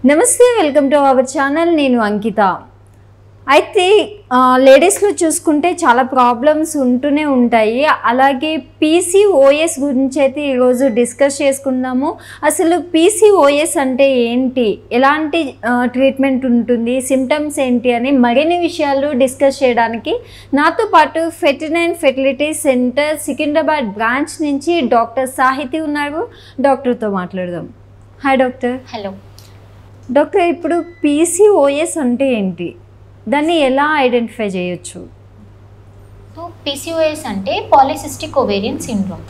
నమస్తే, welcome to our channel. నేను అంకిత. అయితే లేడీస్లో చూసుకుంటే చాలా ప్రాబ్లమ్స్ ఉంటూనే ఉంటాయి. అలాగే పీసీఓఎస్ గురించి అయితే ఈరోజు డిస్కస్ చేసుకుందాము. అసలు పీసీఓఎస్ అంటే ఏంటి, ఎలాంటి ట్రీట్మెంట్ ఉంటుంది, సిమ్టమ్స్ ఏంటి అని మరిన్ని విషయాలు డిస్కస్ చేయడానికి నాతో పాటు ఫెర్టిలిటీ సెంటర్ సికింద్రాబాద్ బ్రాంచ్ నుంచి డాక్టర్ సాహితి ఉన్నారు. డాక్టర్తో మాట్లాడదాం. Hi doctor. హలో డాక్టర్, ఇప్పుడు పీసీఓఎస్ అంటే ఏంటి, దాన్ని ఎలా ఐడెంటిఫై చేయొచ్చు? సో పీసీఓఎస్ అంటే పాలిసిస్టిక్ ఓవేరియన్ సిండ్రోమ్.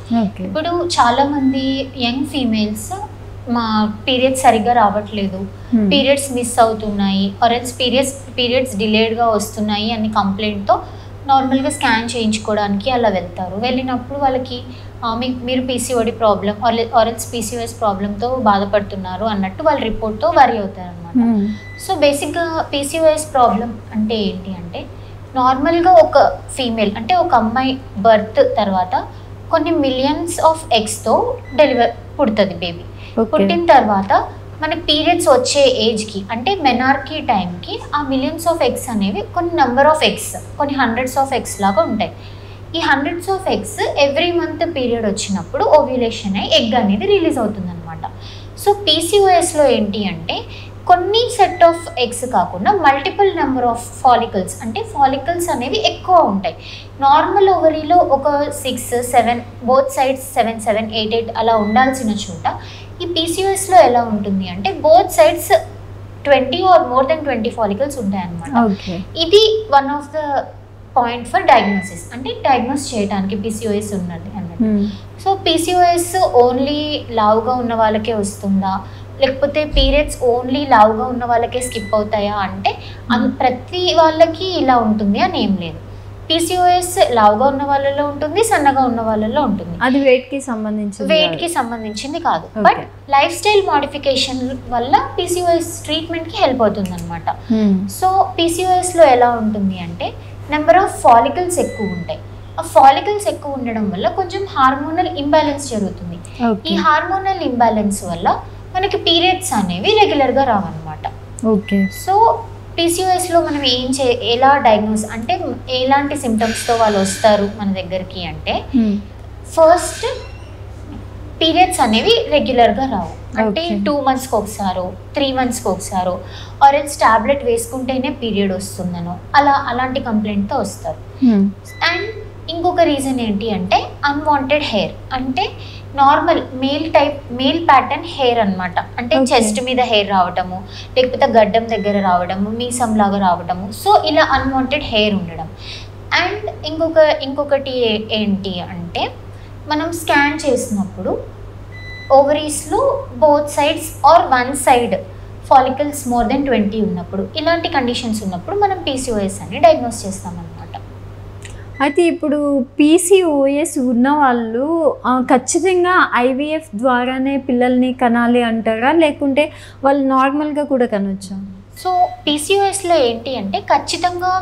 ఇప్పుడు చాలామంది యంగ్ ఫీమేల్స్ మా పీరియడ్స్ సరిగ్గా రావట్లేదు, పీరియడ్స్ మిస్ అవుతున్నాయి, ఆర్ఎల్స్ పీరియడ్స్ డిలేడ్గా వస్తున్నాయి అని కంప్లైంట్తో నార్మల్గా స్కాన్ చేయించుకోవడానికి అలా వెళ్తారు. వెళ్ళినప్పుడు వాళ్ళకి మీరు పీసీఓడి ప్రాబ్లం ఆర్ఎల్స్ పీసీఓఎస్ ప్రాబ్లంతో బాధపడుతున్నారు అన్నట్టు వాళ్ళ రిపోర్ట్తో వరి అవుతారు అనమాట. సో బేసిక్గా పీసీఓఎస్ ప్రాబ్లం అంటే ఏంటి అంటే, నార్మల్గా ఒక ఫీమేల్ అంటే ఒక అమ్మాయి బర్త్ తర్వాత కొన్ని మిలియన్స్ ఆఫ్ ఎగ్స్తో పుడుతుంది బేబీ. పుట్టిన తర్వాత మనకి పీరియడ్స్ వచ్చే ఏజ్కి అంటే మెనార్కీ టైంకి ఆ మిలియన్స్ ఆఫ్ ఎగ్స్ అనేవి కొన్ని నెంబర్ ఆఫ్ ఎగ్స్, కొన్ని హండ్రెడ్స్ ఆఫ్ ఎగ్స్ లాగా ఉంటాయి. ఈ hundreds of eggs every month period వచ్చినప్పుడు ఓవ్యులేషన్ అయ్యి ఎగ్ అనేది రిలీజ్ అవుతుంది అనమాట. సో పీసీఓఎస్లో ఏంటి అంటే, కొన్ని సెట్ ఆఫ్ ఎగ్స్ కాకుండా మల్టిపుల్ నెంబర్ ఆఫ్ ఫాలికల్స్, అంటే ఫాలికల్స్ అనేవి ఎక్కువ ఉంటాయి. నార్మల్ ఓవరీలో ఒక 6, 7 బోత్ సైడ్స్ 7, 7, 8, 8 అలా ఉండాల్సిన చోట ఈ పీసీఓఎస్లో ఎలా ఉంటుంది అంటే both sides 20 or more than 20 follicles ఉంటాయన్నమాట. ఇది one of the point for diagnosis, అంటే డయాగ్నోస్ చేయడానికి పీసీఓఎస్ ఉన్నది అన్నట్టు. సో పీసీఓఎస్ ఓన్లీ లావుగా ఉన్న వాళ్ళకే వస్తుందా, లేకపోతే పీరియడ్స్ ఓన్లీ లావుగా ఉన్న వాళ్ళకే స్కిప్ అవుతాయా అంటే ప్రతి వాళ్ళకి ఇలా ఉంటుంది అని ఏం లేదు. పీసీఓఎస్ లావుగా ఉన్న వాళ్ళలో ఉంటుంది, సన్నగా ఉన్న వాళ్ళలో ఉంటుంది. అది వెయిట్ కి సంబంధించింది కాదు, బట్ లైఫ్ స్టైల్ మోడిఫికేషన్ వల్ల పీసీఓఎస్ ట్రీట్మెంట్ కి హెల్ప్ అవుతుంది అనమాట. సో పీసీఓఎస్ లో ఎలా ఉంటుంది అంటే, నెంబర్ ఆఫ్ ఫాలికల్స్ ఎక్కువ ఉంటాయి. ఆ ఫాలికల్స్ ఎక్కువ ఉండడం వల్ల కొంచెం హార్మోనల్ ఇంబ్యాలెన్స్ జరుగుతుంది. ఈ హార్మోనల్ ఇంబ్యాలెన్స్ వల్ల మనకి పీరియడ్స్ అనేవి రెగ్యులర్గా రావన్నమాట. సో పీసీఓఎస్లో మనం ఎలా డయాగ్నోస్ అంటే ఎలాంటి సిమ్టమ్స్తో వాళ్ళు వస్తారు మన దగ్గరికి అంటే, ఫస్ట్ పీరియడ్స్ అనేవి రెగ్యులర్గా రావు, అంటే 2 monthsకి ఒకసారో 3 monthsకి ఒకసారో ఆరెల్స్ టాబ్లెట్ వేసుకుంటేనే పీరియడ్ వస్తుందనో అలాంటి కంప్లైంట్తో వస్తారు. అండ్ ఇంకొక రీజన్ ఏంటి అంటే అన్వాంటెడ్ హెయిర్, అంటే నార్మల్ మేల్ ప్యాటర్న్ హెయిర్ అనమాట. అంటే చెస్ట్ మీద హెయిర్ రావటము, లేకపోతే గడ్డం దగ్గర రావడము, మీసం లాగా రావడము, సో ఇలా అన్వాంటెడ్ హెయిర్ ఉండడం. అండ్ ఇంకొకటి ఏంటి అంటే, మనం స్కాన్ చేసినప్పుడు ఓవరీస్లో both sides or one side follicles more than 20 ఉన్నప్పుడు, ఇలాంటి కండిషన్స్ ఉన్నప్పుడు మనం పీసీఓఎస్ అని డయాగ్నోస్ చేస్తామన్నమాట. అయితే ఇప్పుడు పీసీఓఎస్ ఉన్న వాళ్ళు ఖచ్చితంగా ఐవీఎఫ్ ద్వారానే పిల్లల్ని కనాలి అంటారా, లేకుంటే వాళ్ళు నార్మల్గా కూడా కనొచ్చా? సో పీసీఓఎస్లో ఏంటి అంటే, ఖచ్చితంగా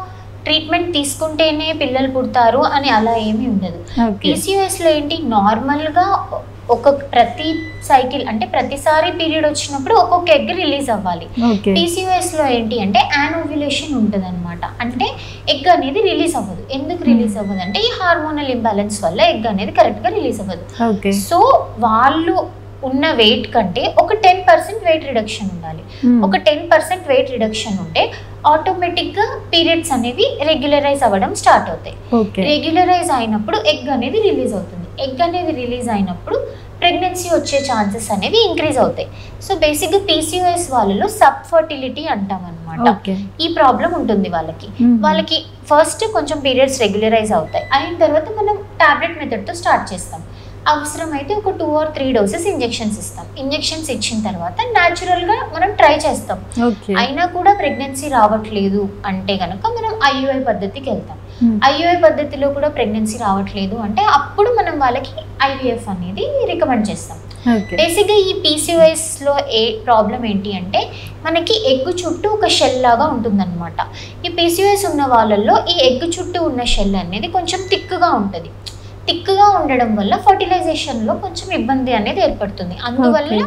ట్రీట్మెంట్ తీసుకుంటేనే పిల్లలు పుడతారు అని అలా ఏమీ ఉండదు. పీసీఓఎస్లో ఏంటి, నార్మల్గా ప్రతి సైకిల్ అంటే ప్రతిసారి పీరియడ్ వచ్చినప్పుడు ఒక్కొక్క ఎగ్ రిలీజ్ అవ్వాలి. పీసీఓఎస్లో ఏంటి అంటే యానోవ్యులేషన్ ఉంటుంది అనమాట, అంటే ఎగ్ అనేది రిలీజ్ అవ్వదు. ఎందుకు రిలీజ్ అవ్వదు అంటే, ఈ హార్మోనల్ ఇంబ్యాలెన్స్ వల్ల ఎగ్ అనేది కరెక్ట్గా రిలీజ్ అవ్వదు. సో వాళ్ళు ఉన్న వెయిట్ కంటే ఒక 10% వెయిట్ రిడక్షన్ ఉండాలి. ఒక 10% వెయిట్ రిడక్షన్ ఉంటే ఆటోమేటిక్గా పీరియడ్స్ అనేవి రెగ్యులరైజ్ అవ్వడం స్టార్ట్ అవుతాయి. రెగ్యులరైజ్ అయినప్పుడు ఎగ్ అనేది రిలీజ్ అవుతుంది. ఎగ్ అనేది రిలీజ్ అయినప్పుడు ప్రెగ్నెన్సీ వచ్చే ఛాన్సెస్ అనేవి ఇంక్రీజ్ అవుతాయి. సో బేసిక్గా పీసీఓఎస్ వాళ్ళలో సబ్ ఫర్టిలిటీ అంటాం అనమాట. ఈ ప్రాబ్లం ఉంటుంది వాళ్ళకి ఫస్ట్ కొంచెం పీరియడ్స్ రెగ్యులరైజ్ అవుతాయి, అయిన తర్వాత మనం టాబ్లెట్ మెథడ్తో స్టార్ట్ చేస్తాం. అవసరమైతే ఒక 2 or 3 doses ఇంజెక్షన్స్ ఇస్తాం. ఇంజెక్షన్స్ ఇచ్చిన తర్వాత న్యాచురల్గా మనం ట్రై చేస్తాం. అయినా కూడా ప్రెగ్నెన్సీ రావట్లేదు అంటే కనుక మనం ఐయుఐ పద్ధతికి వెళ్తాం. ఐయుఐ పద్ధతిలో కూడా ప్రెగ్నెన్సీ రావట్లేదు అంటే అప్పుడు మనం వాళ్ళకి ఐవీఎఫ్ అనేది రికమెండ్ చేస్తాం. బేసిక్గా ఈ పీసీఓఎస్లో ప్రాబ్లం ఏంటి అంటే, మనకి ఎగ్ చుట్టూ ఒక షెల్ లాగా ఉంటుందన్నమాట. ఈ పీసీఓఎస్ ఉన్న వాళ్ళల్లో ఈ ఎగ్ చుట్టూ ఉన్న షెల్ అనేది కొంచెం థిక్గా ఉంటుంది. థిక్గా ఉండడం వల్ల ఫర్టిలైజేషన్లో కొంచెం ఇబ్బంది అనేది ఏర్పడుతుంది. అందువల్ల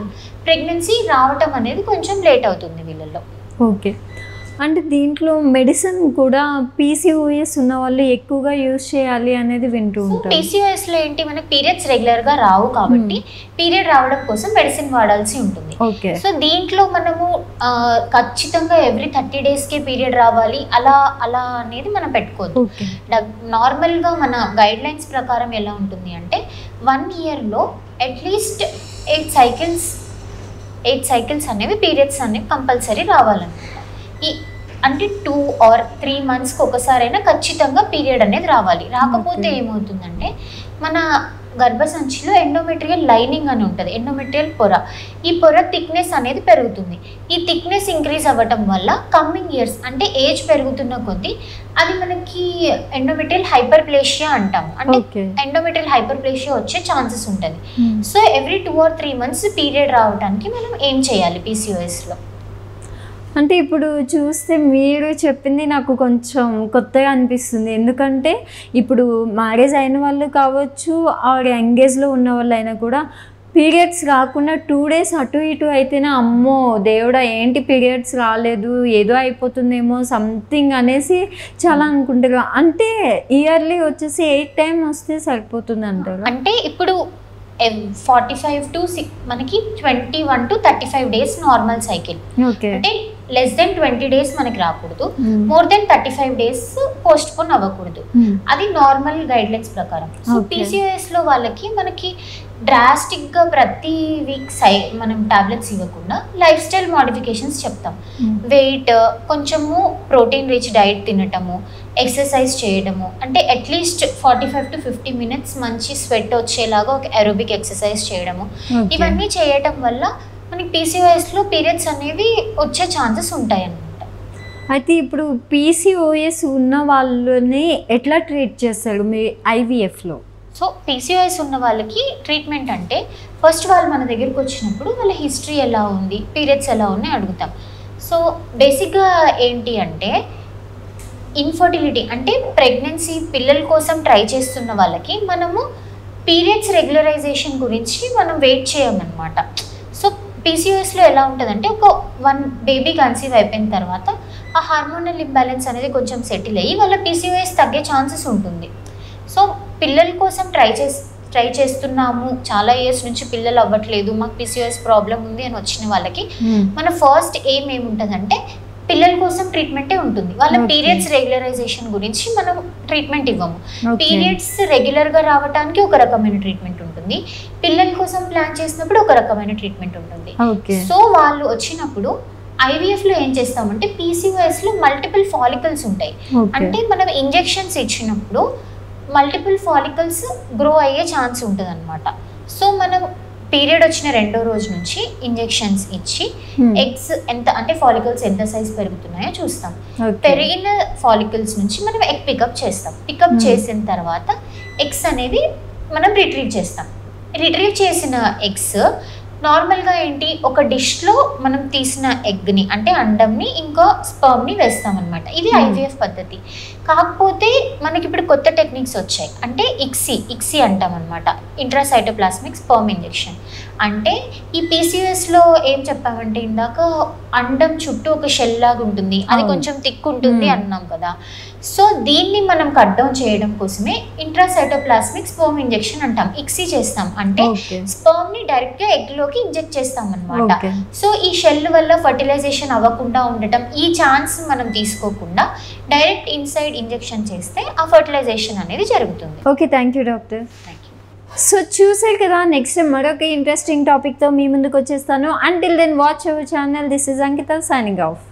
ప్రెగ్నెన్సీ రావటం అనేది కొంచెం లేట్ అవుతుంది వీళ్ళల్లో. ఓకే, అంటే దీంట్లో మెడిసిన్ కూడా పీసీఓఎస్ ఉన్న వాళ్ళు ఎక్కువగా యూజ్ చేయాలి అనేది వింటూ ఉంటారు. పీసీఓఎస్లో ఏంటి, మనకి పీరియడ్స్ రెగ్యులర్గా రావు కాబట్టి పీరియడ్ రావడం కోసం మెడిసిన్ వాడాల్సి ఉంటుంది. ఓకే, సో దీంట్లో మనము ఖచ్చితంగా ఎవ్రీ 30 daysకే పీరియడ్ రావాలి అలా అలా అనేది మనం పెట్టుకోవద్దు. నార్మల్గా మన గైడ్ లైన్స్ ప్రకారం ఎలా ఉంటుంది అంటే 1 yearలో అట్లీస్ట్ 8 cycles అనేవి పీరియడ్స్ అనేవి కంపల్సరీ రావాలన్నమాట. అంటే 2 or 3 monthsకి ఒకసారైనా ఖచ్చితంగా పీరియడ్ అనేది రావాలి. రాకపోతే ఏమవుతుందంటే మన గర్భసంచిలో ఎండోమెట్రియల్ లైనింగ్ అని ఉంటుంది, ఎండోమెట్రియల్ పొర. ఈ పొర థిక్నెస్ అనేది పెరుగుతుంది. ఈ థిక్నెస్ ఇంక్రీజ్ అవ్వటం వల్ల కమ్మింగ్ ఇయర్స్ అంటే ఏజ్ పెరుగుతున్న కొద్దీ అది మనకి ఎండోమెట్రియల్ హైపర్ప్లేషియా అంటాం. అంటే ఎండోమెట్రియల్ హైపర్ప్లేషియా వచ్చే ఛాన్సెస్ ఉంటుంది. So every 2 or 3 months period రావడానికి మనం ఏం చేయాలి పీసీఓఎస్లో అంటే ఇప్పుడు చూస్తే మీరు చెప్పింది నాకు కొంచెం కొత్తగా అనిపిస్తుంది. ఎందుకంటే ఇప్పుడు మ్యారేజ్ అయిన వాళ్ళు కావచ్చు ఆర్ యంగేజ్లో ఉన్న వాళ్ళు అయినా కూడా పీరియడ్స్ రాకుండా 2 days అటు ఇటు అయితేనే అమ్మో దేవుడా ఏంటి పీరియడ్స్ రాలేదు ఏదో అయిపోతుందేమో సంథింగ్ అనేసి చాలా అనుకుంటారు. అంటే ఇయర్లీ వచ్చేసి 8 times వస్తే సరిపోతుంది అంటారు. అంటే ఇప్పుడు 45 to మనకి 21 to 35 days నార్మల్ సైకిల్. అంటే less than 20 days మనకి రాకూడదు, more than 35 days post phone అవ్వకూడదు. అది నార్మల్ గైడ్ లైన్స్ ప్రకారం. సో పీసీఓఎస్లో వాళ్ళకి మనకి డ్రాస్టిక్గా ప్రతి వీక్ మనం టాబ్లెట్స్ ఇవ్వకుండా లైఫ్ స్టైల్ మోడిఫికేషన్స్ చెప్తాం. వెయిట్ కొంచెము ప్రోటీన్ రిచ్ డైట్ తినటము, ఎక్సర్సైజ్ చేయడము, అంటే అట్లీస్ట్ 45 to 50 minutes మంచి స్వెట్ వచ్చేలాగా ఒక ఏరోబిక్ ఎక్సర్సైజ్ చేయడము, ఇవన్నీ చేయటం వల్ల మనకి పీసీఓఎస్లో పీరియడ్స్ అనేవి వచ్చే ఛాన్సెస్ ఉంటాయి అన్నమాట. అయితే ఇప్పుడు పీసీఓఎస్ ఉన్న వాళ్ళని ఎట్లా ట్రీట్ చేస్తారు మీ ఐవీఎఫ్లో? సో పీసీఓఎస్ ఉన్న వాళ్ళకి ట్రీట్మెంట్ అంటే ఫస్ట్ వాళ్ళు మన దగ్గరికి వచ్చినప్పుడు వాళ్ళ హిస్టరీ ఎలా ఉంది, పీరియడ్స్ ఎలా ఉన్నాయి అడుగుతాం. సో బేసిక్గా ఏంటి అంటే ఇన్ఫర్టిలిటీ అంటే ప్రెగ్నెన్సీ పిల్లల కోసం ట్రై చేస్తున్న వాళ్ళకి మనము పీరియడ్స్ రెగ్యులరైజేషన్ గురించి మనం వెయిట్ చేయమన్నమాట. సో పీసీఓఎస్లో ఎలా ఉంటుందంటే ఒక 1 baby కన్సీవ్ అయిపోయిన తర్వాత ఆ హార్మోనల్ ఇంబ్యాలెన్స్ అనేది కొంచెం సెటిల్ అయ్యి వాళ్ళ పీసీఓఎస్ తగ్గే ఛాన్సెస్ ఉంటుంది. సో పిల్లల కోసం ట్రై చేస్తున్నాము, చాలా ఇయర్స్ నుంచి పిల్లలు అవ్వట్లేదు, మాకు పీసీఓఎస్ ప్రాబ్లం ఉంది అని వచ్చిన వాళ్ళకి మన ఫస్ట్ ఎయిమ్ ఏముంటుందంటే పిల్లల కోసం ట్రీట్మెంటే ఉంటుంది. వాళ్ళ పీరియడ్స్ రెగ్యులరైజేషన్ గురించి మనం ట్రీట్మెంట్ ఇవ్వము. పీరియడ్స్ రెగ్యులర్గా రావడానికి ఒక రకమైన ట్రీట్మెంట్ ఉంటుంది, పిల్లల కోసం ప్లాన్ చేసినప్పుడు ఒక రకమైన ట్రీట్మెంట్ ఉంటుంది. సో వాళ్ళు వచ్చినప్పుడు ఐవీఎఫ్లో ఏం చేస్తామంటే పీసీఓఎస్లో మల్టిపుల్ ఫాలికల్స్ ఉంటాయి. అంటే మనం ఇంజెక్షన్స్ ఇచ్చినప్పుడు మల్టిపుల్ ఫాలికల్స్ గ్రో అయ్యే ఛాన్స్ ఉంటుంది అనమాట. సో మనం పీరియడ్ వచ్చిన 2వ రోజు నుంచి ఇంజెక్షన్స్ ఇచ్చి ఎగ్స్ ఎంత అంటే ఫాలికల్స్ ఎంత సైజ్ పెరుగుతున్నాయో చూస్తాం. పెరిగిన ఫాలికల్స్ నుంచి మనం ఎగ్ పికప్ చేస్తాం. పికప్ చేసిన తర్వాత ఎగ్స్ అనేవి మనం రిట్రీవ్ చేస్తాం. రిట్రీవ్ చేసిన ఎగ్స్ నార్మల్గా ఏంటి ఒక డిష్లో మనం తీసిన ఎగ్ని అంటే అండంని ఇంకా స్పర్మ్ని వేస్తాం అనమాట. ఇది ఐవీఎఫ్ పద్ధతి. కాకపోతే మనకి ఇప్పుడు కొత్త టెక్నిక్స్ వచ్చాయి. అంటే ఇక్సీ అంటాం అనమాట, ఇంట్రాసైటోప్లాస్మిక్ స్పర్మ్ ఇంజెక్షన్. అంటే ఈ పీసీఓఎస్లో ఏం చెప్పామంటే ఇందాక అండం చుట్టూ ఒక షెల్ లాగా ఉంటుంది, అది కొంచెం థిక్ ఉంటుంది అన్నాం కదా. సో దీన్ని మనం కట్ డౌన్ చేయడం కోసమే ఇంట్రాసైటోప్లాస్మిక్ స్పర్మ్ ఇంజెక్షన్ అంటాం. ఇక్సీ చేస్తాం అంటే స్పర్మ్ని డైరెక్ట్గా ఎగ్లోకి ఇంజెక్ట్ చేస్తాం అనమాట. సో ఈ షెల్ వల్ల ఫర్టిలైజేషన్ అవ్వకుండా ఉండటం, ఈ ఛాన్స్ మనం తీసుకోకుండా డైరెక్ట్ ఇన్సైడ్ ఇంజెక్షన్ చేస్తే ఆ ఫర్టిలైజేషన్ అనేది జరుగుతుంది. Okay, thank you doctor. So చూసారు కదా, నెక్స్ట్ మరొక ఇంట్రెస్టింగ్ టాపిక్తో మీ ముందుకు వచ్చేస్తాను. Until then watch our channel. This is Ankita signing of.